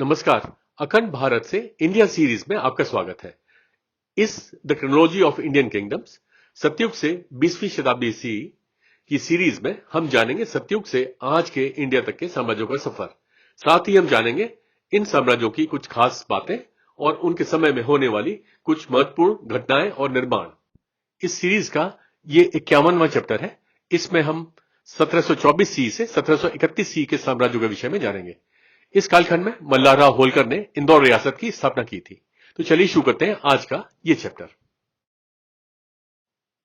नमस्कार। अखंड भारत से इंडिया सीरीज में आपका स्वागत है। इस the chronology of Indian kingdoms सतयुग से 20वीं शताब्दी सी की सीरीज में हम जानेंगे सतयुग से आज के इंडिया तक के साम्राज्यों का सफर। साथ ही हम जानेंगे इन साम्राज्यों की कुछ खास बातें और उनके समय में होने वाली कुछ महत्वपूर्ण घटनाएं और निर्माण। इस सीरीज का ये 51वां चैप्टर है। इसमें हम 1724 सी से 1731 सी के साम्राज्यों के विषय में जानेंगे। इस कालखंड में मल्हारराव होलकर ने इंदौर रियासत की स्थापना की थी। तो चलिए शुरू करते हैं आज का ये चैप्टर।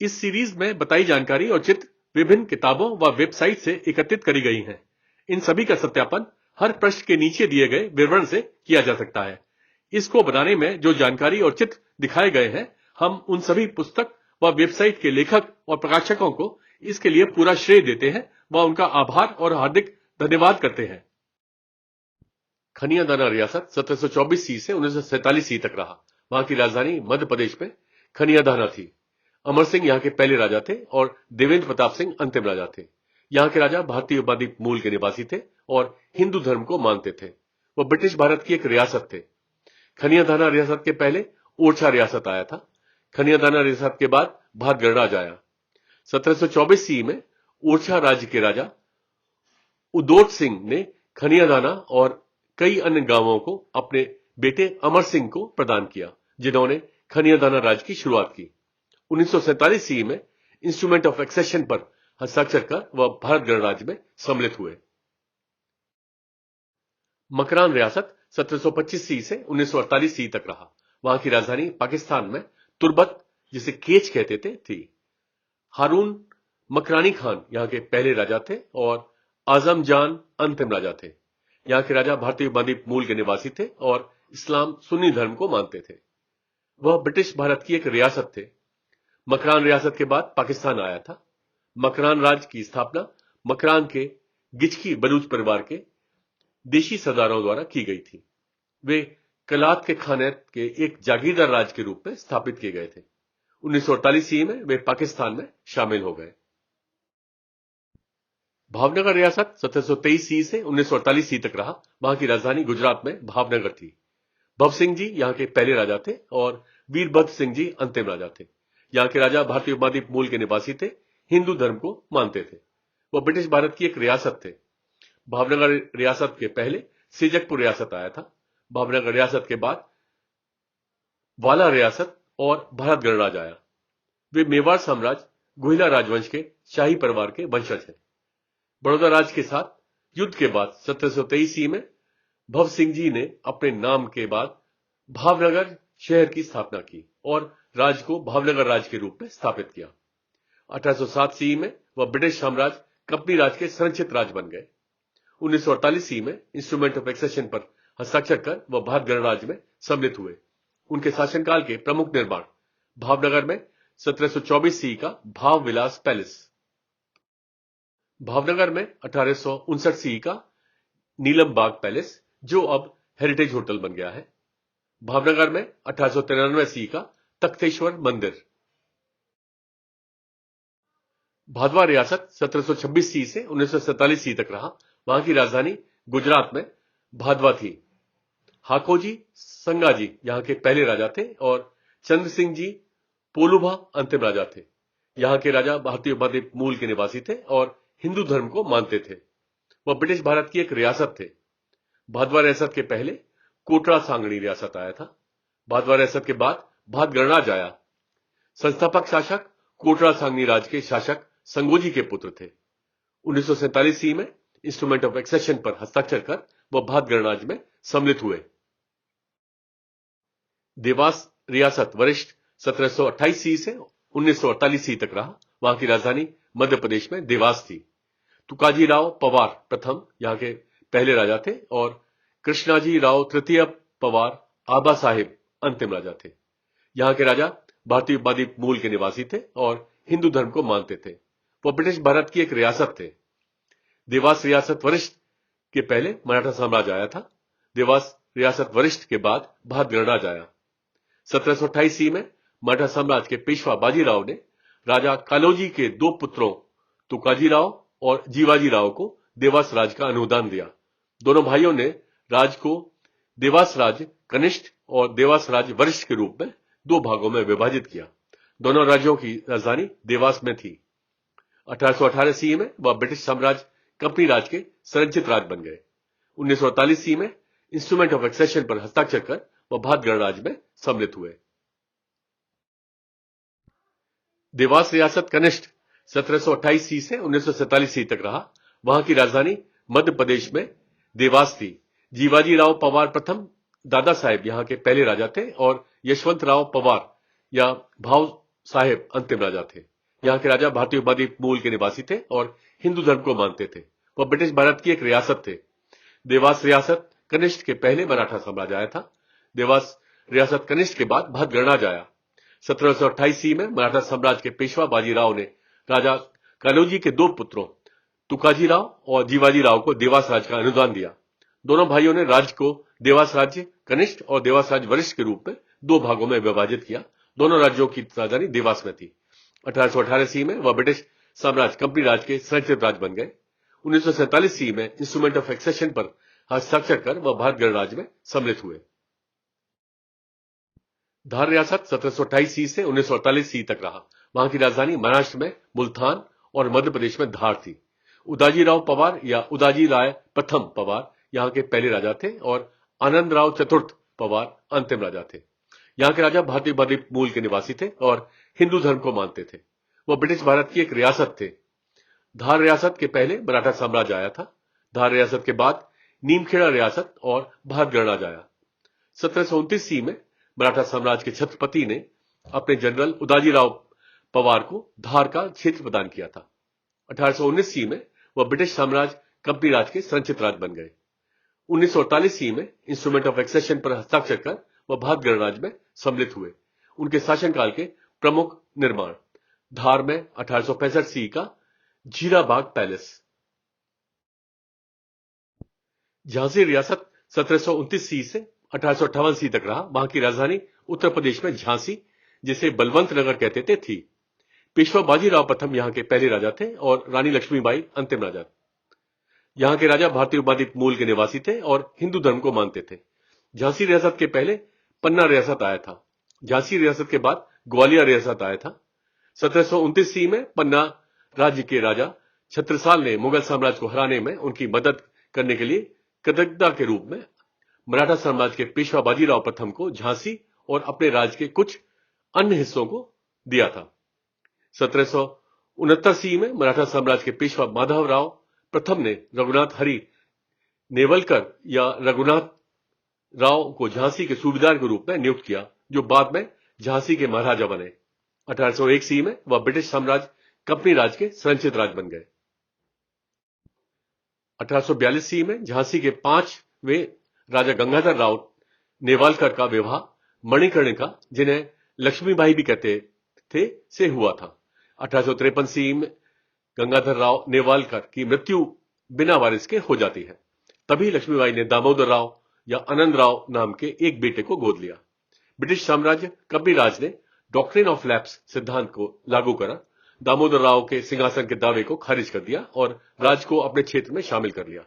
इस सीरीज में बताई जानकारी और चित्र विभिन्न किताबों व वेबसाइट से एकत्रित करी गई हैं। इन सभी का सत्यापन हर पृष्ठ के नीचे दिए गए विवरण से किया जा सकता है। इसको बनाने में जो जानकारी और चित्र दिखाए गए हैं, हम उन सभी पुस्तक व वेबसाइट के लेखक और प्रकाशकों को इसके लिए पूरा श्रेय देते हैं व उनका आभार और हार्दिक धन्यवाद करते हैं। खनियादाना रियासत 1724 सी से 1947 सी तक रहा। वहां की राजधानी मध्य प्रदेश में खनियादाना थी। अमर सिंह यहां के पहले राजा थे और देवेंद्र प्रताप सिंह अंतिम राजा थे। यहां के राजा भारतीय उपाधि मूल के निवासी थे और हिंदू धर्म को मानते थे। वह ब्रिटिश भारत की एक रियासत थे। खनियादाना रियासत के पहले ओरछा रियासत आया था। खनियादाना रियासत के बाद भारत गणराज आया। 1724 सी में ओरछा राज्य के राजा उदोट सिंह ने खनियादाना और कई अन्य गांवों को अपने बेटे अमर सिंह को प्रदान किया, जिन्होंने खनियादाना राज्य की शुरुआत की। 1947 सी में इंस्ट्रूमेंट ऑफ एक्सेशन पर हस्ताक्षर कर वह भारत गणराज्य में सम्मिलित हुए। मकरान रियासत 1725 सी से 1948 सी तक रहा। वहां की राजधानी पाकिस्तान में तुर्बत, जिसे केच कहते थे, थी। हारून मकरानी खान यहां के पहले राजा थे और आजम जान अंतिम राजा थे। यहां के राजा भारतीय उपाधि मूल के निवासी थे और इस्लाम सुन्नी धर्म को मानते थे। वह ब्रिटिश भारत की एक रियासत थे। मकरान रियासत के बाद पाकिस्तान आया था। मकरान राज्य की स्थापना मकरान के गिचकी बलूच परिवार के देशी सरदारों द्वारा की गई थी। वे कलात के खानेत के एक जागीरदार राज्य के रूप में स्थापित किए गए थे। 1948 सी में वे पाकिस्तान में शामिल हो गए। भावनगर रियासत 1723 सी से 1948 सी तक रहा। वहां की राजधानी गुजरात में भावनगर थी। भव सिंह जी यहां के पहले राजा थे और वीरभद्र सिंह जी अंतिम राजा थे। यहां के राजा भारतीय उपाधि मूल के निवासी थे, हिंदू धर्म को मानते थे। वह ब्रिटिश भारत की एक रियासत थे। भावनगर रियासत के पहले सीजकपुर रियासत आया था। भावनगर रियासत के बाद वाला रियासत और भारत गणराज आया। वे मेवाड़ साम्राज्य गुहिला राजवंश के शाही परिवार के वंशज हैं। बड़ौदा राज्य के साथ युद्ध के बाद 1723 सी में भव सिंह जी ने अपने नाम के बाद भावनगर शहर की स्थापना की और राज्य को भावनगर राज्य के रूप में स्थापित किया। 1807 सी में वह ब्रिटिश साम्राज्य कंपनी राज के संरक्षित राज्य बन गए। 1948 सी में इंस्ट्रूमेंट ऑफ एक्सेशन पर हस्ताक्षर कर वह भारत गणराज्य में सम्मिलित हुए। उनके शासनकाल के प्रमुख निर्माण भावनगर में 1724 सी का भाव विलास पैलेस, भावनगर में 1859 सी का नीलम बाग पैलेस, जो अब हेरिटेज होटल बन गया है। भावनगर में 1893 सी का तख्तेश्वर मंदिर। भादवा रियासत 1726 सी से 1947 सी तक रहा। वहां की राजधानी गुजरात में भादवा थी। हाकोजी संगाजी यहां के पहले राजा थे और चंद्र सिंह जी पोलुभा अंतिम राजा थे। यहां के राजा भारतीय उपाधि मूल के निवासी थे और हिंदू धर्म को मानते थे। वह ब्रिटिश भारत की एक रियासत थे। भादवा रियासत के पहले कोटरा सांगणी रियासत आया था। भादवा रियासत के बाद भारत गणराज आया। संस्थापक शासक कोटरा सांगणी राज्य के शासक संगोजी के पुत्र थे। 1947 सी में इंस्ट्रूमेंट ऑफ एक्सेशन पर हस्ताक्षर कर वह भारत गणराज्य में सम्मिलित हुए। देवास रियासत वरिष्ठ 1728 सी से 1948 सी तक रहा। वहां की राजधानी मध्य प्रदेश में देवास थी। तुकाजी राव पवार प्रथम यहां के पहले राजा थे और कृष्णाजी राव तृतीय पवार आबा साहिब अंतिम राजा थे। यहां के राजा भारतीय उपाधि मूल के निवासी थे और हिंदू धर्म को मानते थे। वह ब्रिटिश भारत की एक रियासत थे। देवास रियासत वरिष्ठ के पहले मराठा साम्राज्य आया था। देवास रियासत वरिष्ठ के बाद भारत गणराज आया। 1728 सी में मराठा साम्राज्य के पेशवा बाजीराव ने राजा कालोजी के दो पुत्रों तुकाजी राव और जीवाजी राव को देवास राज्य का अनुदान दिया। दोनों भाइयों ने राज्य को देवास राज्य कनिष्ठ और देवास राज्य वरिष्ठ के रूप में दो भागों में विभाजित किया। दोनों राज्यों की राजधानी देवास में थी। 1818 सी में वह ब्रिटिश साम्राज्य कंपनी राज के संरचित राज्य बन गए। 1948 सी में इंस्ट्रूमेंट ऑफ एक्सेशन पर हस्ताक्षर कर वह भारत गणराज्य में सम्मिलित हुए। देवास रियासत कनिष्ठ 1728 सी से 1947 सी तक रहा। वहां की राजधानी मध्य प्रदेश में देवास थी। जीवाजी राव पवार प्रथम दादा साहेब यहां के पहले राजा थे और यशवंत राव पवार या भाव साहेब अंतिम राजा थे। यहां के राजा भारतीय उपाधि मूल के निवासी थे और हिंदू धर्म को मानते थे। वह ब्रिटिश भारत की एक रियासत थे। देवास रियासत कनिष्ठ के पहले मराठा साम्राज्य आया था। देवास रियासत कनिष्ठ के बाद भारत गणराज्य आया। 1728 सी में मराठा साम्राज्य के पेशवा बाजीराव ने राजा कान्होजी के दो पुत्रों तुकाजी राव और जीवाजी राव को देवास राज्य का अनुदान दिया। दोनों भाइयों ने राज्य को देवास राज्य कनिष्ठ और देवास राज्य वरिष्ठ के रूप में दो भागों में विभाजित किया। दोनों राज्यों की राजधानी देवास में थी। 1818 सी में वह ब्रिटिश साम्राज्य कंपनी राज के संरचित राज्य बन गए। 1947 सी में इंस्ट्रूमेंट ऑफ एक्सेशन पर हस्ताक्षर कर वह भारत गणराज्य में सम्मिलित हुए। धार रियासत 1728 सी से 1948 सी तक रहा। वहां की राजधानी महाराष्ट्र में मुल्तान और मध्य प्रदेश में धार थी। उदाजी राव पवार या उदाजी राय प्रथम पवार यहां के पहले राजा थे और आनंद राव चतुर्थ पवार अंतिम राजा थे। यहां के राजा भारतीय उपाधि मूल के निवासी थे और हिंदू धर्म को मानते थे। वह ब्रिटिश भारत की एक रियासत थे। धार रियासत के पहले मराठा साम्राज्य आया था। धार रियासत के बाद नीमखेड़ा रियासत और भारत गणराज्य आया। 1729 सी में मराठा साम्राज्य के छत्रपति ने अपने जनरल उदाजी राव पवार को धार का क्षेत्र प्रदान किया था। 1819 सी में वह ब्रिटिश साम्राज्य कंपनी राज के संरचित राज्य बन गए। 1948 सी में इंस्ट्रूमेंट ऑफ एक्सेशन पर हस्ताक्षर कर वह भारत गणराज्य में सम्मिलित हुए। उनके शासनकाल के प्रमुख निर्माण धार में 1865 सी का जीराबाग पैलेस। झांसी रियासत 1729 सी से 1858 सी तक रहा। वहां की राजधानी उत्तर प्रदेश में झांसी, जिसे बलवंत नगर कहते थे, थी। पेशवा बाजीराव प्रथम यहां के पहले राजा थे और रानी लक्ष्मीबाई अंतिम राजा। यहां के राजा भारतीय उपाधि मूल के निवासी थे और हिंदू धर्म को मानते थे। झांसी रियासत के पहले पन्ना रियासत आया था। झांसी रियासत के बाद ग्वालियर रियासत आया था। 1729 सी में पन्ना राज्य के राजा छत्रसाल ने मुगल साम्राज्य को हराने में उनकी मदद करने के लिए कृतज्ञता के रूप में मराठा साम्राज्य के पेशवा बाजीराव प्रथम को झांसी और अपने राज्य के कुछ अन्य हिस्सों को दिया था। 1769 सी में मराठा साम्राज्य के पेशवा माधवराव प्रथम ने रघुनाथ हरि नेवलकर या रघुनाथ राव को झांसी के सूबेदार के रूप में नियुक्त किया, जो बाद में झांसी के महाराजा बने। 1801 सी में वह ब्रिटिश साम्राज्य कंपनी राज के संरचित राज्य बन गए। 1842 सी में झांसी के 5वें राजा गंगाधर राव नेवालकर का विवाह मणिकर्णिका, जिन्हें लक्ष्मीबाई भी कहते थे, से हुआ था। 1853 सी में गंगाधर राव नेवालकर की मृत्यु बिना वारिस के हो जाती है। तभी लक्ष्मीबाई ने दामोदर राव या आनंद राव नाम के एक बेटे को गोद लिया। ब्रिटिश साम्राज्य कंपनी राज ने डॉक्ट्रिन ऑफ लैप्स सिद्धांत को लागू करा, दामोदर राव के सिंहासन के दावे को खारिज कर दिया और राज्य को अपने क्षेत्र में शामिल कर लिया।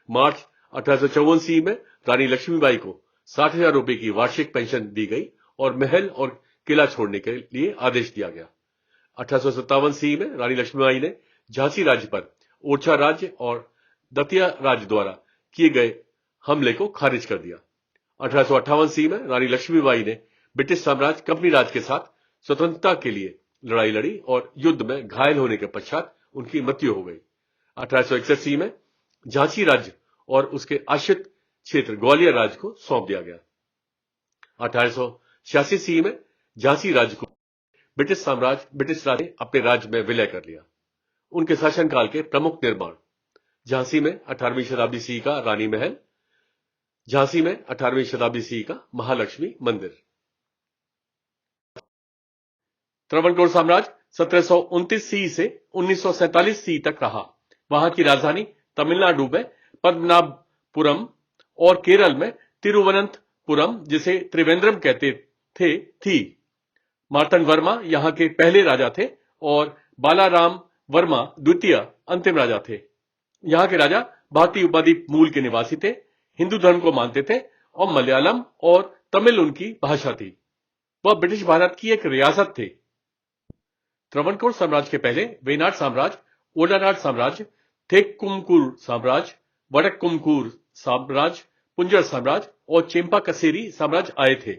मार्च 1854 सी में रानी लक्ष्मीबाई को 60,000 रुपए की वार्षिक पेंशन दी गई और महल और किला छोड़ने के लिए आदेश दिया गया। 1857 सी में रानी लक्ष्मीबाई ने झांसी राज्य पर ओरछा राज्य और दतिया राज्य द्वारा किए गए हमले को खारिज कर दिया। 1858 सी में रानी लक्ष्मीबाई ने ब्रिटिश साम्राज्य कंपनी राज के साथ स्वतंत्रता के लिए लड़ाई लड़ी और युद्ध में घायल होने के पश्चात उनकी मृत्यु हो गई। 1861 सी में झांसी राज्य और उसके आश्रित क्षेत्र ग्वालियर राज्य को सौंप दिया गया। 1886 सी में झांसी राज्य को ब्रिटिश राज ने अपने राज्य में विलय कर लिया। उनके शासनकाल के प्रमुख निर्माण झांसी में 18वीं शताब्दी सी का रानी महल, झांसी में 18वीं शताब्दी सी का महालक्ष्मी मंदिर। त्रावणकोर साम्राज्य 1729 सी से 1947 सी तक रहा। वहां की राजधानी तमिलनाडु में पद्मनाभपुरम और केरल में तिरुवनंतपुरम, जिसे त्रिवेंद्रम कहते थे, थी। मार्तंड वर्मा यहां के पहले राजा थे और बालाराम वर्मा द्वितीय अंतिम राजा थे। यहां के राजा भारतीय उपाधि मूल के निवासी थे, हिंदू धर्म को मानते थे और मलयालम और तमिल उनकी भाषा थी। वह ब्रिटिश भारत की एक रियासत थे। त्रवणकोर साम्राज्य के पहले वेनाड साम्राज्य, ओडानाड साम्राज्य, थेक्कुमकुर साम्राज्य, वडक्कुमकुर साम्राज्य, पुंजर साम्राज्य और चेम्पा कसेरी साम्राज्य आए थे।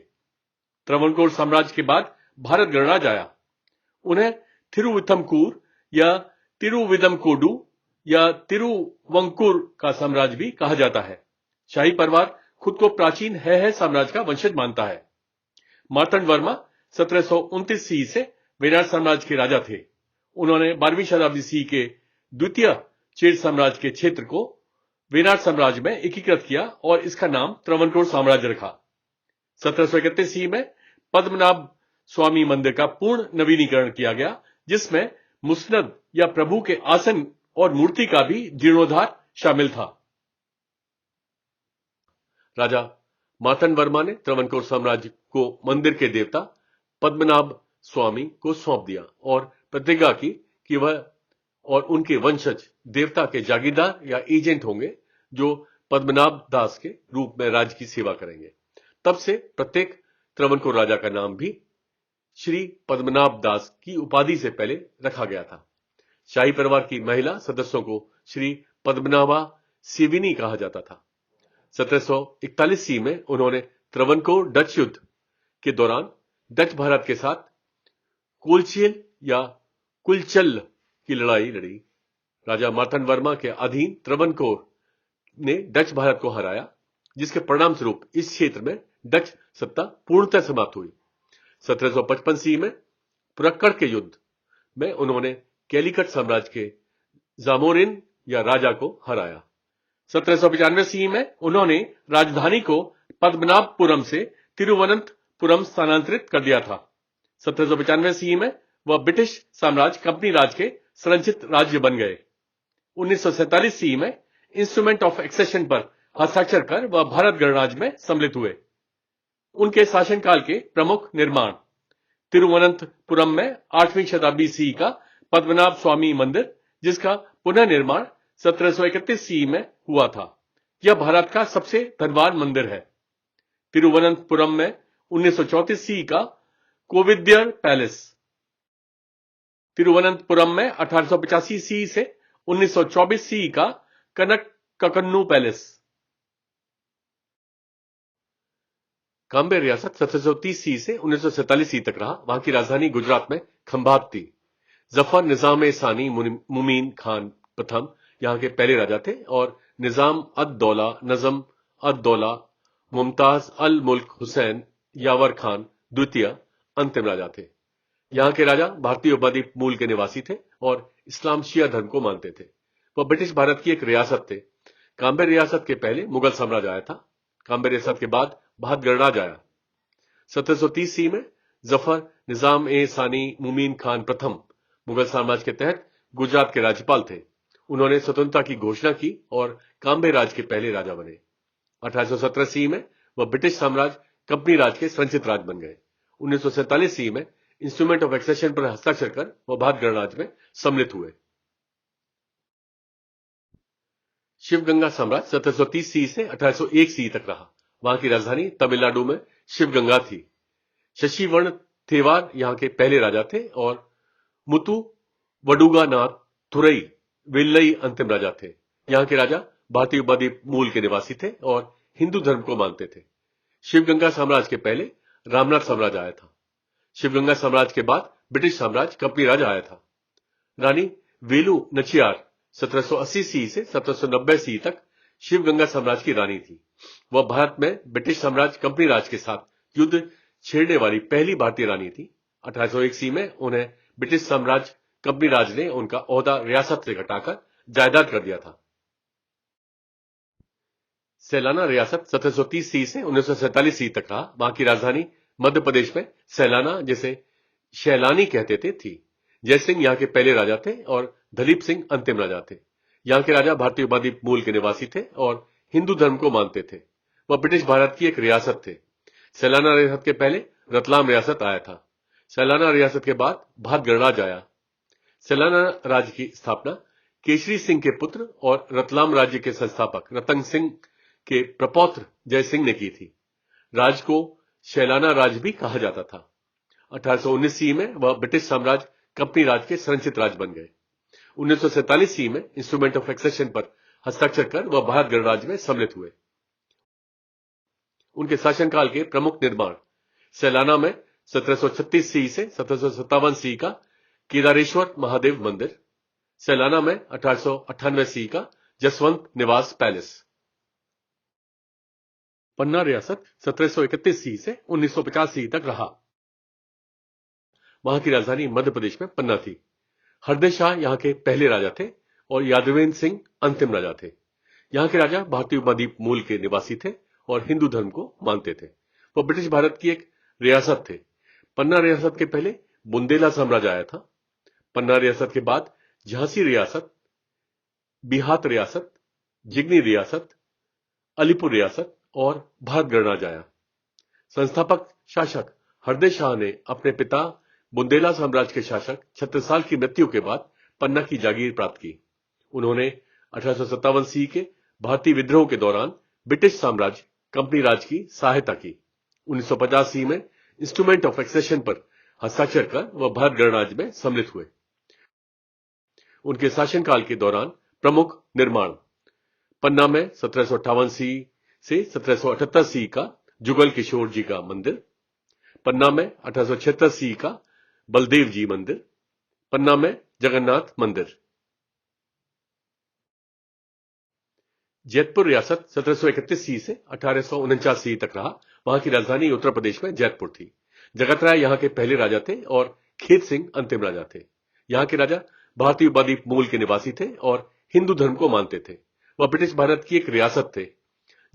त्रवणकोर साम्राज्य के बाद भारत गणराज्य आया। उन्हें थिरुविथमकुर या तिरुविदमकोडु या तिरुवंकुर का साम्राज्य भी कहा जाता है। शाही परिवार खुद को प्राचीन है साम्राज्य का वंशज मानता है। मार्तंड वर्मा 1729 सी से वेनाड साम्राज्य के राजा थे। उन्होंने 12वीं शताब्दी सी के द्वितीय चेर साम्राज्य के क्षेत्र को वेनाड साम्राज्य में एकीकृत किया और इसका नाम त्रवणकोर साम्राज्य रखा। 1731 सी में पद्मनाभ स्वामी मंदिर का पूर्ण नवीनीकरण किया गया, जिसमें मुस्नद या प्रभु के आसन और मूर्ति का भी जीर्णोद्धार शामिल था। राजा मार्तंड वर्मा ने त्रवणकोर साम्राज्य को मंदिर के देवता पद्मनाभ स्वामी को सौंप दिया और प्रतिज्ञा की कि वह और उनके वंशज देवता के जागीरदार या एजेंट होंगे, जो पद्मनाभ दास के रूप में राज्य की सेवा करेंगे। तब से प्रत्येक त्रवणकोर राजा का नाम भी श्री पद्मनाभ दास की उपाधि से पहले रखा गया था। शाही परिवार की महिला सदस्यों को श्री पद्मनाभा सेविनी कहा जाता था। 1741 सी में उन्होंने त्रवणकोर डच युद्ध के दौरान डच भारत के साथ कोलचेल या कुलचल की लड़ाई लड़ी। राजा मार्तंड वर्मा के अधीन त्रवणकोर ने डच भारत को हराया, जिसके परिणाम स्वरूप इस क्षेत्र में डच सत्ता पूर्णतः समाप्त हुई। 1755 सी में पुरक्कड़ के युद्ध में उन्होंने कैलिकट साम्राज्य के जामोरिन या राजा को हराया। 1795 सी में उन्होंने राजधानी को पद्मनाभपुरम से तिरुवनंतपुरम स्थानांतरित कर दिया था। 1795 सी में वह ब्रिटिश साम्राज्य कंपनी राज के संरक्षित राज्य बन गए। 1947 सी में इंस्ट्रूमेंट ऑफ एक्सेशन पर हस्ताक्षर कर वह भारत गणराज्य में सम्मिलित हुए। उनके शासनकाल के प्रमुख निर्माण तिरुवनंतपुरम में 8वीं शताब्दी सी का पद्मनाभ स्वामी मंदिर, जिसका पुनः निर्माण 1731 सी में हुआ था। यह भारत का सबसे धनवान मंदिर है। तिरुवनंतपुरम में 1934 सी का कोविद्यर पैलेस, तिरुवनंतपुरम में 1885 सी से 1924 सी का कनक ककन्नू पैलेस। काम्बे रियासत 1730 सी से 1947 सी तक रहा। वहां की राजधानी गुजरात में खंभात थी। जफर निजाम ए सानी मुमीन खान प्रथम यहां के पहले राजा थे और निजाम अद-दौला नजम अद-दौला मुमताज अल मुल्क हुसैन यावर खान द्वितीय अंतिम राजा थे। यहां के राजा भारतीय उपद्वीप मूल के निवासी थे और इस्लाम शिया धर्म को मानते थे। वह ब्रिटिश भारत की एक रियासत थे। काम्बे रियासत के पहले मुगल साम्राज्य आया था। काम्बे रियासत के बाद भारत गणराज्य आया। 1730 सी में जफर निजाम ए सानी मुमीन खान प्रथम मुगल साम्राज्य के तहत गुजरात के राज्यपाल थे। उन्होंने स्वतंत्रता की घोषणा की और काम्बे राज के पहले राजा बने। 1817 सी में वह ब्रिटिश साम्राज्य कंपनी राज के संरक्षित राज्य बन गए। 1947 सी में इंस्ट्रूमेंट ऑफ एक्सेशन पर हस्ताक्षर कर वह भारत गणराज्य में सम्मिलित हुए। शिवगंगा साम्राज्य 1730 सी से 1801 सी तक रहा। वहां की राजधानी तमिलनाडु में शिवगंगा थी। शशिवर्ण थेवार यहां के पहले राजा थे और मुतु वडुगानाथ थुरई वेल्लई अंतिम राजा थे। यहां के राजा भारतीय उपद्वीप मूल के निवासी थे और हिंदू धर्म को मानते थे। शिवगंगा साम्राज्य के पहले रामनाथ साम्राज्य आया था। शिवगंगा साम्राज्य के बाद ब्रिटिश साम्राज्य कंपनी राज आया था। रानी वेलु नचियार 1780 सी से 1790 सी तक शिवगंगा साम्राज्य की रानी थी। वह भारत में ब्रिटिश साम्राज्य कंपनी राज के साथ युद्ध छेड़ने वाली पहली भारतीय रानी थी। 1801 सी में उन्हें ब्रिटिश साम्राज्य कंपनी राज ने उनका ओहदा रियासत से घटाकर जायदाद कर दिया था। सैलाना रियासत 1730 सी से 1947 सी तक रहा। वहां की राजधानी मध्य प्रदेश में सैलाना, जिसे शैलानी कहते थे, थी। जयसिंह यहां के पहले राजा थे और दलीप सिंह अंतिम राजा थे। यहां के राजा भारतीय उपद्वीप मूल के निवासी थे और हिंदू धर्म को मानते थे। वह ब्रिटिश भारत की एक रियासत थे। सैलाना रियासत के पहले रतलाम रियासत आया था। सैलाना रियासत के बाद भारत गणराज्य आया। सैलाना राज्य की स्थापना केसरी सिंह के पुत्र और रतलाम राज्य के संस्थापक रतन सिंह के प्रपौत्र जय सिंह ने की थी। राज को शैलाना राज भी कहा जाता था। 1819 ईस्वी में वह ब्रिटिश साम्राज्य कंपनी राज के संरक्षित राज बन गए। 1947 ईस्वी में इंस्ट्रूमेंट ऑफ एक्सेशन पर हस्ताक्षर कर वह भारत गणराज्य में सम्मिलित हुए। उनके शासनकाल के प्रमुख निर्माण सैलाना में 1736 सी से 1757 सी का केदारेश्वर महादेव मंदिर, सैलाना में 1898 सी का जसवंत निवास पैलेस। पन्ना रियासत 1731 सी से 1950 सी तक रहा। वहां की राजधानी मध्य प्रदेश में पन्ना थी। हरदय शाह यहां के पहले राजा थे और यादवेंद्र सिंह अंतिम राजा थे। यहां के राजा भारतीय उपद्वीप मूल के निवासी थे और हिंदू धर्म को मानते थे। वह ब्रिटिश भारत की एक रियासत थे। पन्ना रियासत के पहले बुंदेला साम्राज्य आया था। पन्ना रियासत के बाद झांसी रियासत, बिहात रियासत, जिगनी रियासत, अलीपुर रियासत और भारत गणराज्य आया। संस्थापक शासक हरदय शाह ने अपने पिता बुंदेला साम्राज्य के शासक छत्रसाल की मृत्यु के बाद पन्ना की जागीर प्राप्त की। उन्होंने 1857 सी के भारतीय विद्रोह के दौरान ब्रिटिश साम्राज्य कंपनी राज की सहायता की। 1950 सी में इंस्ट्रूमेंट ऑफ एक्सेशन पर हस्ताक्षर कर वह भारत गणराज्य में सम्मिलित हुए। उनके शासनकाल के दौरान प्रमुख निर्माण पन्ना में 1758 सी से 1778 सी का जुगल किशोर जी का मंदिर, पन्ना में 1876 सी का बलदेव जी मंदिर, पन्ना में जगन्नाथ मंदिर। जैतपुर रियासत 1731 सी से 1849 सी तक रहा। वहां की राजधानी उत्तर प्रदेश में जैतपुर थी। जगत राय यहां के पहले राजा थे और खेत सिंह अंतिम राजा थे। यहां के राजा भारतीय उपद्वीप मूल के निवासी थे और हिंदू धर्म को मानते थे। वह ब्रिटिश भारत की एक रियासत थे।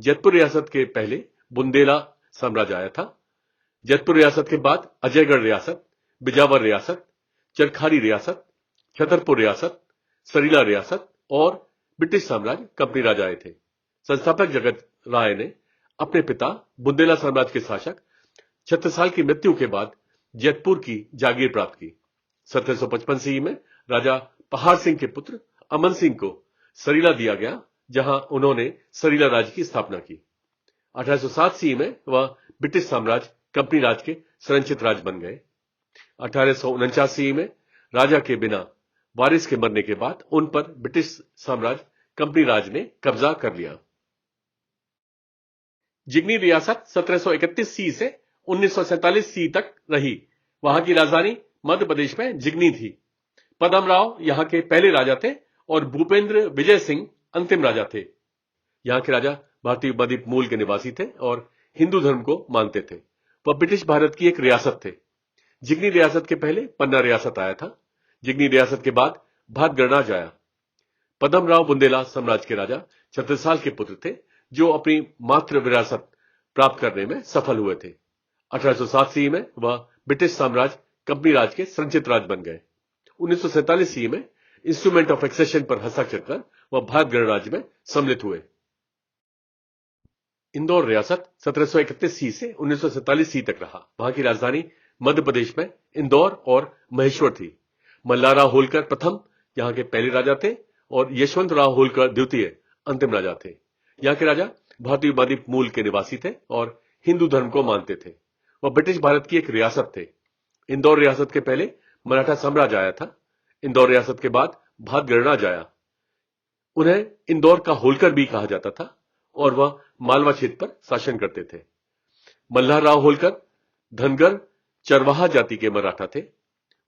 जैतपुर रियासत के पहले बुंदेला साम्राज्य आया था। जैतपुर रियासत के बाद अजयगढ़ रियासत, बिजावर रियासत, चरखारी रियासत, छतरपुर रियासत, सरीला रियासत और ब्रिटिश साम्राज्य कंपनी राज आए थे। संस्थापक जगत राय ने अपने पिता बुंदेला साम्राज्य के शासक छत्रसाल की मृत्यु के बाद जैतपुर की जागीर प्राप्त की। 1755 ईस्वी में राजा पहाड़ सिंह के पुत्र अमन सिंह को सरीला दिया गया, जहां उन्होंने सरीला राज्य की स्थापना की। 1807 ईस्वी में वह ब्रिटिश साम्राज्य कंपनी राज के संरक्षित राज बन गए। 1849 ईस्वी में राजा के बिना वारिस के मरने के बाद उन पर ब्रिटिश साम्राज्य कंपनी राज ने कब्जा कर लिया। जिगनी रियासत 1731 सी से 1947 सी तक रही। वहां की राजधानी मध्य प्रदेश में जिगनी थी। पद्मराव यहां के पहले राजा थे और भूपेंद्र विजय सिंह अंतिम राजा थे। यहां के राजा भारतीय उपद्वीप मूल के निवासी थे और हिंदू धर्म को मानते थे। वह ब्रिटिश भारत की एक रियासत थे। जिगनी रियासत के पहले पन्ना रियासत आया था। जिगनी रियासत के बाद भारत गणराज्य आया। पद्मराव बुंदेला साम्राज्य के राजा छत्रसाल के पुत्र थे, जो अपनी मातृ विरासत प्राप्त करने में सफल हुए थे। 1807 ईस्वी में वह ब्रिटिश साम्राज्य कंपनी राज के संरक्षित राज बन गए। 1947 ईस्वी में इंस्ट्रूमेंट ऑफ एक्सेशन पर हस्ताक्षर कर वह भारत गणराज्य में सम्मिलित हुए। इंदौर रियासत 1731 सी से 1947 सी तक रहा। वहां की राजधानी मध्य प्रदेश में इंदौर और महेश्वर थी। मल्लाराव होलकर प्रथम यहां के पहले राजा थे और यशवंतराव होलकर द्वितीय अंतिम राजा थे। यहां के राजा भारतीय उपद्वीप मूल के निवासी थे और हिंदू धर्म को मानते थे। वह ब्रिटिश भारत की एक रियासत थे। इंदौर रियासत के पहले मराठा साम्राज्य आया था। इंदौर रियासत के बाद भारत गणराज्य आया। उन्हें इंदौर का होलकर भी कहा जाता था और वह मालवा क्षेत्र पर शासन करते थे। मल्हारराव होलकर धनगर चरवाहा जाति के मराठा थे।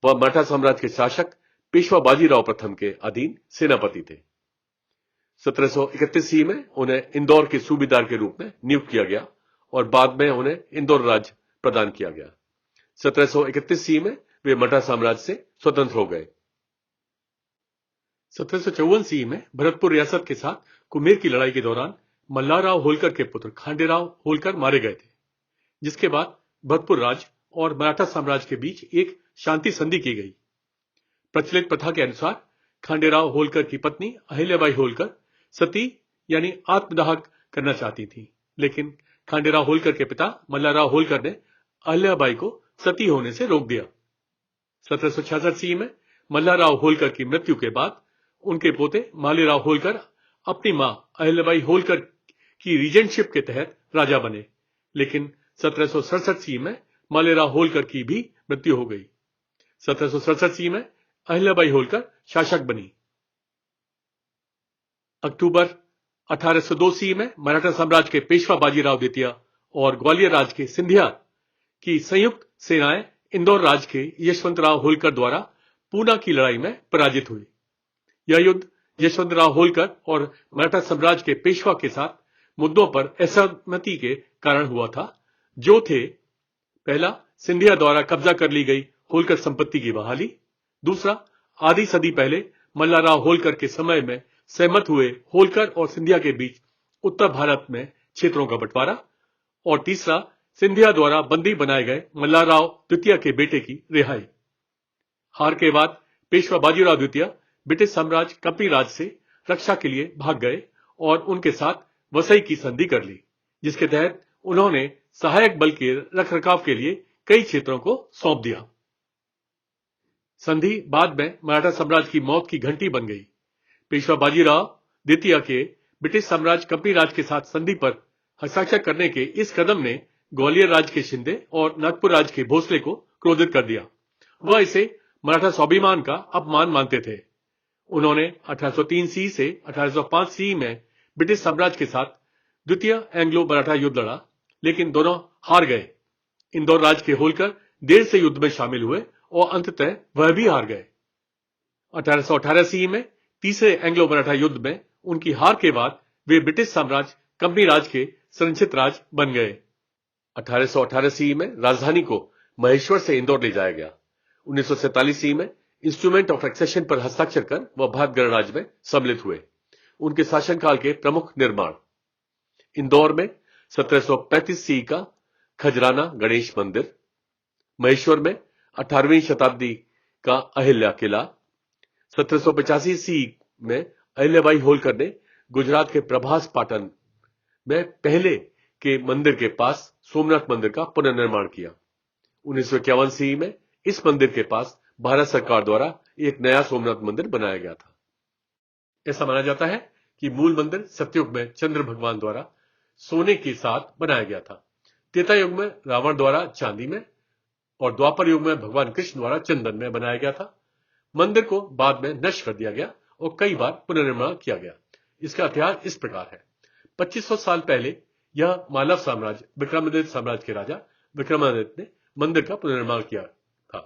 वह मराठा साम्राज्य के शासक पेशवा बाजीराव प्रथम के अधीन सेनापति थे। 1731 ईस्वी में उन्हें इंदौर के सूबेदार के रूप में नियुक्त किया गया और बाद में उन्हें इंदौर राज्य प्रदान किया गया। 1731 ईस्वी में वे मराठा साम्राज्य से स्वतंत्र हो गए। 1754 ईस्वी में भरतपुर रियासत के साथ कुमेर की लड़ाई के दौरान मल्हारराव होलकर के पुत्र खांडेराव होलकर मारे गए थे, जिसके बाद भरतपुर राज्य और मराठा साम्राज्य के बीच एक शांति संधि की गई। प्रचलित प्रथा के अनुसार खांडेराव होलकर की पत्नी अहिल्याबाई होलकर सती यानी आत्मदाह करना चाहती थी, लेकिन खांडेराव होलकर के पिता मल्हारराव होलकर ने अहिल्याबाई को सती होने से रोक दिया। 1766 ईस्वी में मल्हारराव होलकर की मृत्यु के बाद उनके पोते मालीराव होलकर अपनी मां अहिल्याबाई होलकर की रीजेंटशिप के तहत राजा बने, लेकिन 1767 में मल्लेराव होलकर की भी मृत्यु हो गई। 1767 में अहिल्याबाई होलकर शासक बनी। अक्टूबर 1802 में मराठा साम्राज्य के पेशवा बाजीराव द्वितीय और ग्वालियर राज के सिंधिया की संयुक्त सेनाएं इंदौर राज के यशवंतराव होलकर द्वारा पूना की लड़ाई में पराजित हुई। यह युद्ध यशवंतराव होलकर और मराठा साम्राज्य के पेशवा के साथ मुद्दों पर असहमति के कारण हुआ था, जो थे: पहला, सिंधिया द्वारा कब्जा कर ली गई होलकर संपत्ति की बहाली। दूसरा, आधी सदी पहले मल्लाराव होलकर के समय में सहमत हुए होलकर और सिंधिया के बीच उत्तर भारत में क्षेत्रों का बंटवारा। और तीसरा, सिंधिया द्वारा बंदी बनाए गए मल्लाराव द्वितीय के बेटे की रिहाई। हार के बाद पेशवा बाजीराव द्वितीय ब्रिटिश साम्राज्य कंपनी राज से रक्षा के लिए भाग गए और उनके साथ वसई की संधि कर ली, जिसके तहत उन्होंने सहायक बल के रखरखाव के लिए कई क्षेत्रों को सौंप दिया। संधि बाद में मराठा साम्राज्य की मौत की घंटी बन गई। पेशवा बाजीराव द्वितीय के ब्रिटिश साम्राज्य कंपनी राज के साथ संधि पर हस्ताक्षर करने के इस कदम ने ग्वालियर राज के शिंदे और नागपुर राज के भोसले को क्रोधित कर दिया। वह इसे मराठा स्वाभिमान का अपमान मानते थे। उन्होंने 1803 सी से 1805 सी में ब्रिटिश साम्राज्य के साथ द्वितीय एंग्लो मराठा युद्ध लड़ा, लेकिन दोनों हार गए। इंदौर राज के होलकर देर से युद्ध में शामिल हुए और अंततः वह भी हार गए। 1818 सी में तीसरे एंग्लो मराठा युद्ध में उनकी हार के बाद वे ब्रिटिश साम्राज्य कंपनी राज के संरक्षित राज बन गए। 1818 सी में राजधानी को महेश्वर से इंदौर ले जाया गया। 1947 सी में इंस्ट्रूमेंट ऑफ एक्सेशन पर हस्ताक्षर कर वह भारत गणराज्य में सम्मिलित हुए। उनके शासनकाल के प्रमुख निर्माण: इंदौर में 1735 सी का खजराना गणेश मंदिर, महेश्वर में 18वीं शताब्दी का अहिल्या किला, 1785 सी में अहिल्याबाई होलकर ने गुजरात के प्रभास पाटन में पहले के मंदिर के पास सोमनाथ मंदिर का पुनर्निर्माण किया। 1951 सी में इस मंदिर के पास भारत सरकार द्वारा एक नया सोमनाथ मंदिर बनाया गया था। ऐसा माना जाता है कि मूल मंदिर सतयुग में चंद्र भगवान द्वारा सोने के साथ बनाया गया था। त्रेता युग में रावण द्वारा चांदी में और द्वापर युग में भगवान कृष्ण द्वारा चंदन में बनाया गया था। मंदिर को बाद में नष्ट कर दिया गया और कई बार पुनर्निर्माण किया गया। इसका इतिहास इस प्रकार है: 2500 साल पहले यह मालव साम्राज्य विक्रमादित्य साम्राज्य के राजा विक्रमादित्य ने मंदिर का पुनर्निर्माण किया था।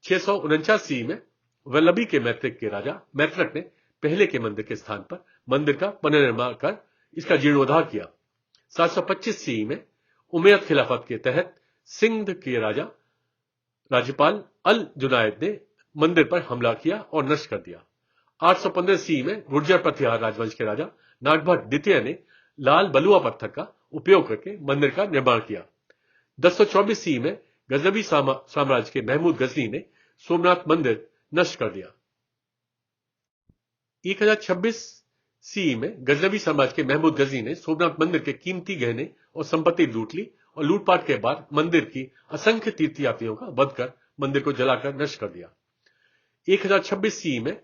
649 सी में वल्लभी के मैत्रिक के राजा मैत्रक ने पहले के मंदिर के स्थान पर मंदिर का पुनर्निर्माण कर इसका जीर्णोद्धार किया। 725 सी में उमैयद खिलाफत के तहत सिंध के राज्यपाल अल जुनायद ने मंदिर पर हमला किया और नष्ट कर दिया। 815 सी में गुर्जर प्रतिहार राजवंश के राजा नागभट्ट द्वितीय ने लाल बलुआ पत्थर का उपयोग करके मंदिर का निर्माण किया। 1024 सी में गजनवी साम्राज्य के महमूद गजनी ने सोमनाथ मंदिर नष्ट कर दिया। 1026 सी में गजनवी साम्राज्य के महमूद गजनी ने सोमनाथ मंदिर के कीमती गहने और संपत्ति लूट ली और लूटपाट के बाद मंदिर की असंख्य तीर्थयात्रियों का वध कर मंदिर को जलाकर नष्ट कर दिया। 1026 सी में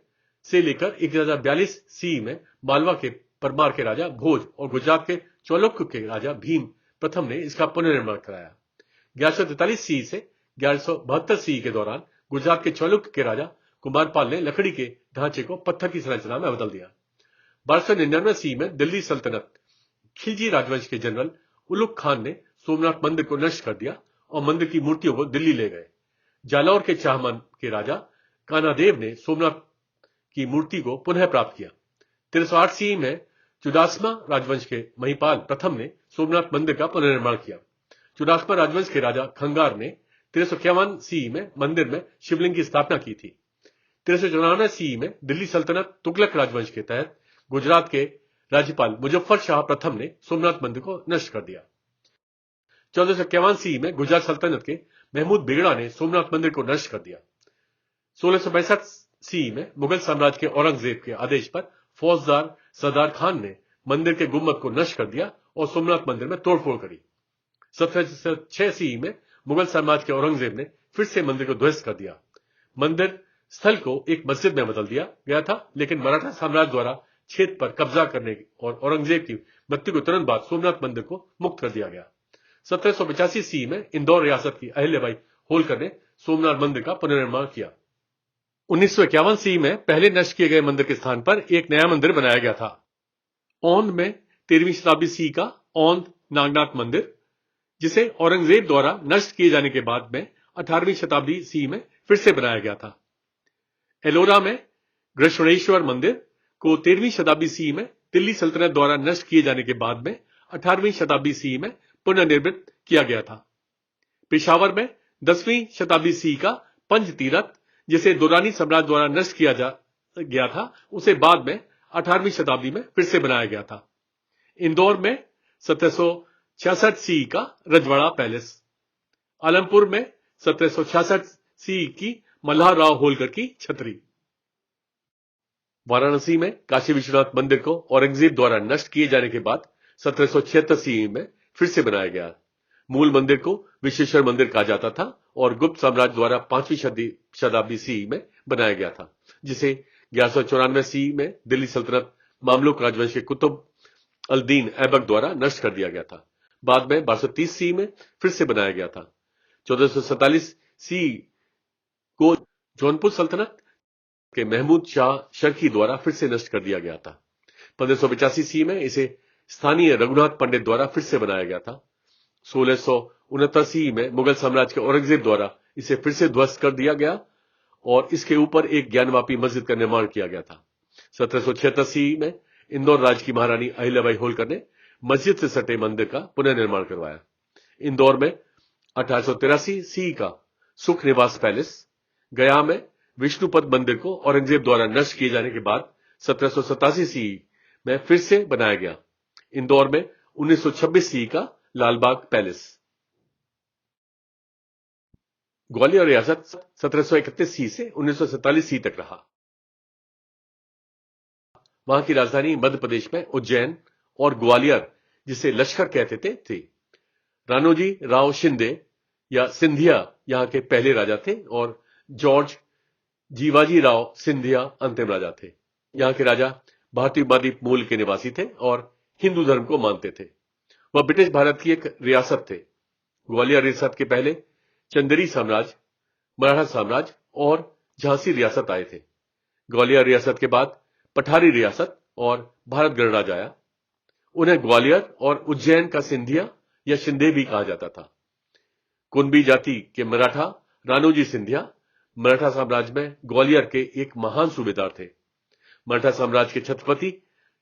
से लेकर 1042 सी में मालवा के परमार के राजा भोज और गुजरात के चौलुक्य के राजा भीम प्रथम ने इसका पुनर्निर्माण कराया। 1143 सी से 1172 सी के दौरान गुजरात के चौलुक्य के राजा कुमारपाल ने लकड़ी के ढांचे को पत्थर की संरचना में बदल दिया। 1299 सी में दिल्ली सल्तनत खिलजी राजवंश के जनरल उलुग खान ने सोमनाथ मंदिर को नष्ट कर दिया और मंदिर की मूर्तियों को दिल्ली ले गए। जालौर के चाहमान के राजा कानादेव ने सोमनाथ की मूर्ति को पुनः प्राप्त किया। 1308 सी में चुडासमा राजवंश के महिपाल प्रथम ने सोमनाथ मंदिर का पुनर्निर्माण किया। चुडासमा राजवंश के राजा खंगार ने 1351 सी में मंदिर में शिवलिंग की स्थापना की थी। 1394 सी में दिल्ली सल्तनत तुगलक राजवंश के तहत गुजरात के राज्यपाल मुजफ्फर शाह प्रथम ने सोमनाथ मंदिर को नष्ट कर दिया। 1451 सी में गुजरात सल्तनत के महमूद बेगड़ा ने सोमनाथ मंदिर को नष्ट कर दिया। 1662 सी में मुगल साम्राज्य के औरंगजेब के आदेश पर फौजदार सरदार खान ने मंदिर के गुम्बद को नष्ट कर दिया और सोमनाथ मंदिर में तोड़फोड़ करी। 1706 सी में मुगल साम्राज्य के औरंगजेब ने फिर से मंदिर को ध्वस्त कर दिया। मंदिर स्थल को एक मस्जिद में बदल दिया गया था, लेकिन मराठा साम्राज्य द्वारा क्षेत्र पर कब्जा करने और औरंगजेब की मृत्यु के तुरंत बाद सोमनाथ मंदिर को मुक्त कर दिया गया। 1785 सी में इंदौर रियासत की अहिल्याबाई होलकर ने सोमनाथ मंदिर का पुनर्निर्माण किया। 1951 सी में पहले नष्ट किए गए मंदिर के स्थान पर एक नया मंदिर बनाया गया था। औंध में 13वीं शताब्दी सी का औंध नागनाथ मंदिर, जिसे औरंगजेब द्वारा नष्ट किए जाने के बाद में 18वीं शताब्दी सी में फिर से बनाया गया था। एलोरा में गृष्णेश्वर मंदिर को 13वीं शताब्दी सी में दिल्ली सल्तनत द्वारा नष्ट किए जाने के बाद में 18वीं शताब्दी सी में पुनर्निर्मित किया गया था। पेशावर में 10वीं शताब्दी सी का पंच तीरथ, जिसे दुरानी सम्राट द्वारा नष्ट किया गया था, उसे बाद में 18वीं शताब्दी में फिर से बनाया गया था। इंदौर में 1766 सी का रजवाड़ा पैलेस, आलमपुर में 1766 सी की मल्हार राव होलकर की छतरी, वाराणसी में काशी विश्वनाथ मंदिर को औरंगजेब द्वारा नष्ट किए जाने के बाद 1776 सी में फिर से बनाया गया। मूल मंदिर को विश्वेश्वर मंदिर कहा जाता था और गुप्त साम्राज्य द्वारा 5वीं शताब्दी सी में बनाया गया था, जिसे 1194 सी में दिल्ली सल्तनत मामलुक राजवंश के कुतुब अल-दीन ऐबक द्वारा नष्ट कर दिया गया था। बाद में 1230 सी में फिर से बनाया गया था। 1447 सी को जौनपुर सल्तनत के महमूद शाह शर्की द्वारा फिर से नष्ट कर दिया गया था। 1585 सी में इसे स्थानीय रघुनाथ पंडित द्वारा फिर से बनाया गया था। 1669 सी में मुगल साम्राज्य के औरंगजेब द्वारा इसे फिर से ध्वस्त कर दिया गया और इसके ऊपर एक ज्ञानवापी मस्जिद का निर्माण किया गया था। 1776 सी में इंदौर राज्य की महारानी अहिल्याबाई होलकर ने मस्जिद से सटे मंदिर का पुनर्निर्माण करवाया। इंदौर में 1883 सी का सुख निवास पैलेस, गया में विष्णुपद मंदिर को औरंगजेब द्वारा नष्ट किए जाने के बाद 1787 सी में फिर से बनाया गया। इंदौर में 1926 सी का लालबाग पैलेस। ग्वालियर रियासत 1731 सी से 1947 सी तक रहा। वहां की राजधानी मध्य प्रदेश में उज्जैन और ग्वालियर, जिसे लश्कर कहते थे, थी। रानोजी राव शिंदे या सिंधिया यहां के पहले राजा थे और जॉर्ज जीवाजी राव सिंधिया अंतिम राजा थे। यहां के राजा भारतीय उपमहाद्वीप मूल के निवासी थे और हिंदू धर्म को मानते थे। वह ब्रिटिश भारत की एक रियासत थे। ग्वालियर रियासत के पहले चंदेरी साम्राज्य, मराठा साम्राज्य और झांसी रियासत आए थे। ग्वालियर रियासत के बाद पठारी रियासत और भारत गणराज्य आया। उन्हें ग्वालियर और उज्जैन का सिंधिया या शिंदे भी कहा जाता था। कुंभी जाति के मराठा रानोजी सिंधिया मराठा साम्राज्य में ग्वालियर के एक महान सूबेदार थे। मराठा साम्राज्य के छत्रपति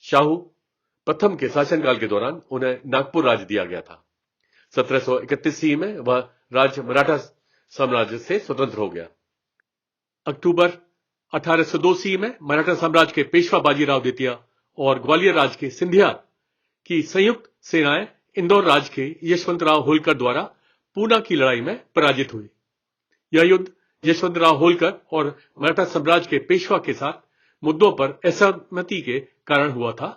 शाहू प्रथम के शासनकाल के दौरान उन्हें नागपुर राज्य दिया गया था। 1731 सी में वह राज्य मराठा साम्राज्य से स्वतंत्र हो गया। अक्टूबर 1802 सी में मराठा साम्राज्य के पेशवा बाजीराव द्वितीय और ग्वालियर राज्य के सिंधिया की संयुक्त सेनाएं इंदौर राज्य के यशवंतराव होलकर द्वारा पूना की लड़ाई में पराजित हुई। यह युद्ध यशवंतराव होलकर और मराठा साम्राज्य के पेशवा के साथ मुद्दों पर असहमति के कारण हुआ था,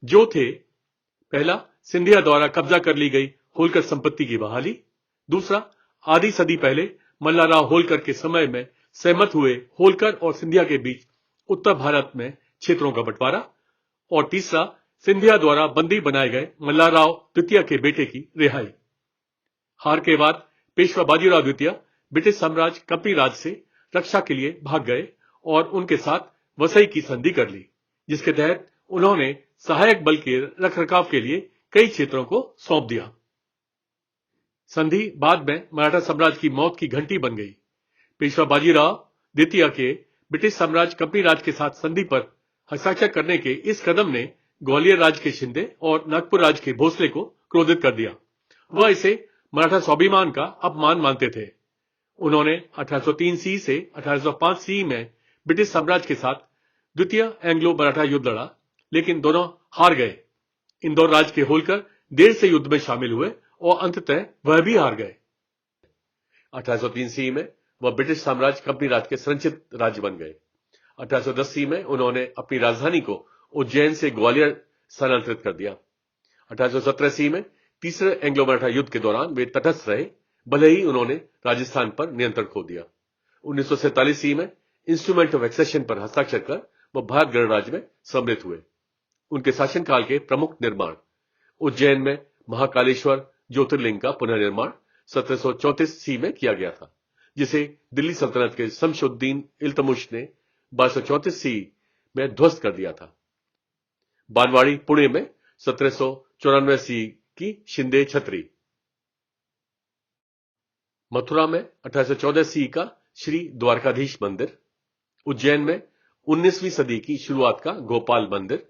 जो थे: पहला, सिंधिया द्वारा कब्जा कर ली गई होलकर संपत्ति की बहाली; दूसरा, आधी सदी पहले मल्हारराव होलकर के समय में सहमत हुए होलकर और सिंधिया के बीच उत्तर भारत में क्षेत्रों का बंटवारा; और तीसरा, सिंधिया द्वारा बंदी बनाए गए मल्हारराव द्वितीय के बेटे की रिहाई। हार के बाद पेशवा बाजीराव द्वितीय ब्रिटिश साम्राज्य कंपनी राज से रक्षा के लिए भाग गए और उनके साथ वसई की संधि कर ली, जिसके तहत उन्होंने सहायक बल के रखरखाव के लिए कई क्षेत्रों को सौंप दिया। संधि बाद में मराठा साम्राज्य की मौत की घंटी बन गई। पेशवा बाजीराव द्वितीय के ब्रिटिश साम्राज्य कंपनी राज के साथ संधि पर हस्ताक्षर करने के इस कदम ने ग्वालियर राज्य के शिंदे और नागपुर राज्य के भोसले को क्रोधित कर दिया। वह इसे मराठा स्वाभिमान का अपमान मानते थे। उन्होंने 1803 सी से 1805 सी में ब्रिटिश साम्राज्य के साथ द्वितीय एंग्लो मराठा युद्ध लड़ा, लेकिन दोनों हार गए। इंदौर राज्य के होलकर देर से युद्ध में शामिल हुए और अंततः वह भी हार गए। 1803 सी में वह ब्रिटिश साम्राज्य कंपनी राज के संरक्षित राज्य बन गए। 1810 सी में उन्होंने अपनी राजधानी को उज्जैन से ग्वालियर स्थानांतरित कर दिया। 1817 सी में तीसरे एंग्लो मराठा युद्ध के दौरान वे तटस्थ रहे, भले ही उन्होंने राजस्थान पर नियंत्रण खो दिया। 1947 सी में इंस्ट्रूमेंट ऑफ एक्सेशन पर हस्ताक्षर कर वह भारत गणराज्य में सम्मिलित हुए। उनके शासनकाल के प्रमुख निर्माण: उज्जैन में महाकालेश्वर ज्योतिर्लिंग का पुनर्निर्माण 1734 ईस्वी में किया गया था, जिसे दिल्ली सल्तनत के शमशुद्दीन इल्तुतमिश ने 1234 ईस्वी में ध्वस्त कर दिया था। बानवाड़ी पुणे में 1794 ईस्वी की शिंदे छतरी, मथुरा में 1814 ईस्वी का श्री द्वारकाधीश मंदिर, उज्जैन में 19वीं सदी की शुरुआत का गोपाल मंदिर,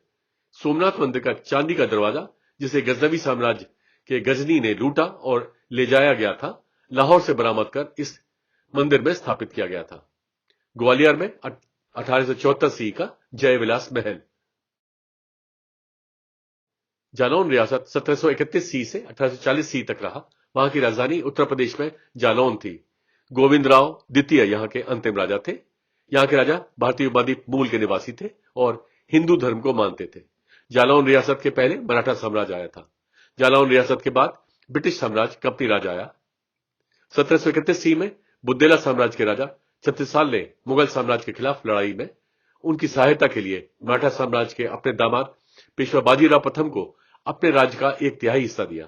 सोमनाथ मंदिर का चांदी का दरवाजा जिसे गजनवी साम्राज्य के गजनी ने लूटा और ले जाया गया था, लाहौर से बरामद कर इस मंदिर में स्थापित किया गया था। ग्वालियर में 1874 ईस्वी का जय विलास महल। जालौन रियासत 1731 ईस्वी से 1840 ईस्वी तक रहा। वहां की राजधानी उत्तर प्रदेश में जालौन थी। गोविंद राव द्वितीय यहां के अंतिम राजा थे। यहां के राजा भारतीय उपद्वीप मूल के निवासी थे और हिंदू धर्म को मानते थे। जालौन रियासत के पहले मराठा साम्राज्य आया था। जालौन रियासत के बाद ब्रिटिश साम्राज्य कंपनी राज आया। 1731 ईस्वी में बुंदेला साम्राज्य के राजा छत्तीसाल ने मुगल साम्राज्य के खिलाफ लड़ाई में उनकी सहायता के लिए मराठा साम्राज्य के अपने दामाद पेशवा बाजीराव प्रथम को अपने राज्य का 1/3 हिस्सा दिया।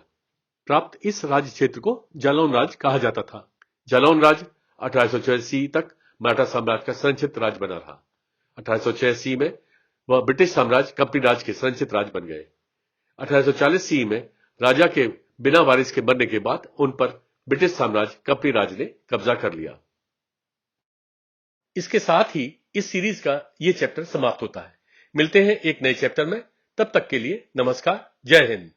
प्राप्त इस राज्य क्षेत्र को जालौन राज्य कहा जाता था। जालौन राज्य 1806 ईस्वी तक मराठा साम्राज्य का संरक्षित राज्य बना रहा। 1806 ईस्वी में वह ब्रिटिश साम्राज्य कंपनी राज के संरक्षित राज्य बन गए। 1840 ईस्वी में राजा के बिना वारिस के मरने के बाद उन पर ब्रिटिश साम्राज्य कंपनी राज ने कब्जा कर लिया। इसके साथ ही इस सीरीज का ये चैप्टर समाप्त होता है। मिलते हैं एक नए चैप्टर में। तब तक के लिए नमस्कार, जय हिंद।